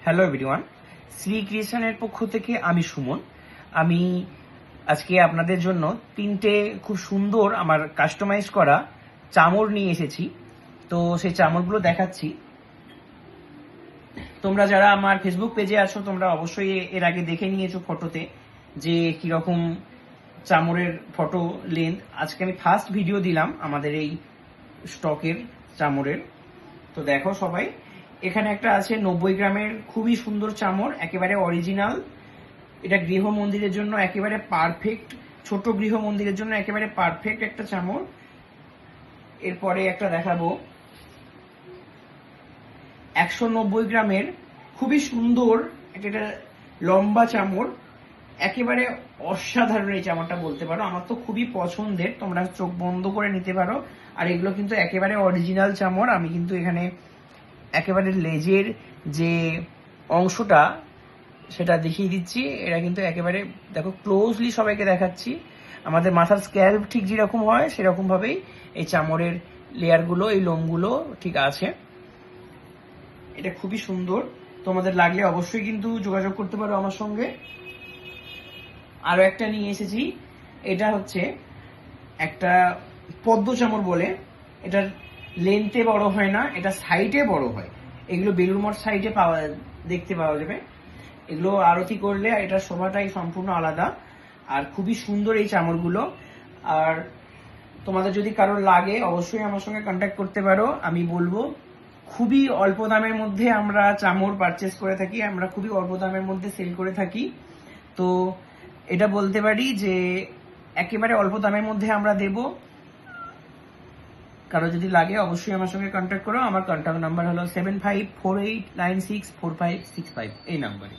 Hello everyone, Shri ক্রিয়েশনের পক্ষ থেকে আমি সুমন। আমি আজকে আপনাদের জন্য তিনটে খুব সুন্দর আমার কাস্টমাইজ করা চামর নিয়ে এসেছি। তো সেই চামরগুলো দেখাচ্ছি। তোমরা যারা আমার ফেসবুক পেজে আছো তোমরা অবশ্যই এর আগে দেখে নিয়েছো ফটোতে যে কিরকম চামরের ফটো লেন্থ। আজকে আমি ফার্স্ট ভিডিও দিলাম আমাদের এই স্টকের চামরের। তো দেখো সবাই, এখানে একটা আছে 90 গ্রামের খুবই সুন্দর চামর, একেবারে অরিজিনাল। এটা গৃহ মন্দিরের জন্য একেবারে পারফেক্ট, ছোট গৃহ মন্দিরের জন্য একেবারে পারফেক্ট একটা চামর। এরপরে একটা দেখাবো 190 গ্রামের খুবই সুন্দর একটা লম্বা চামর, একেবারে অসাধারণ এই চামরটা বলতে পারো, আমার তো খুবই পছন্দের, তোমরা চোখ বন্ধ করে নিতে পারো। আর এগুলো কিন্তু একেবারে অরিজিনাল চামর। আমি কিন্তু এখানে একেবারে লেজের যে অংশটা সেটা দেখিয়ে দিচ্ছি। এটা কিন্তু একেবারে দেখো ক্লোজলি সবাইকে দেখাচ্ছি। আমাদের মাথার স্ক্যাল্প ঠিক যেরকম হয় সেরকম ভাবেই এই চামড়ের লেয়ারগুলো, এই লোমগুলো ঠিক আছে। এটা খুবই সুন্দর, তোমাদের লাগলে অবশ্যই কিন্তু যোগাযোগ করতে পারো আমার সঙ্গে। আরো একটা নিয়ে এসেছি, এটা হচ্ছে একটা পদ্ম চামর বলে। এটার লেন্থে বড় হয় না, এটা সাইডে বড় হয়। এগুলো বেলুড় মঠ সাইডে দেখতে পাওয়া যাবে। এগুলো আরতি করলে এটার শোভাটাই সম্পূর্ণ আলাদা। আর খুবই সুন্দর এই চামরগুলো। আর তোমাদের যদি কারোর লাগে অবশ্যই আমার সঙ্গে কন্ট্যাক্ট করতে পারো। আমি বলবো খুবই অল্প দামের মধ্যে আমরা চামর পারচেস করে থাকি, আমরা খুবই অল্প দামের মধ্যে সেল করে থাকি। তো এটা বলতে পারি যে একেবারে অল্প দামের মধ্যে আমরা দেব। কারো যদি লাগে অবশ্যই আমার সঙ্গে কন্ট্যাক্ট করো। আমার কন্ট্যাক্ট নাম্বার হলো 7548964565, এই নাম্বারে।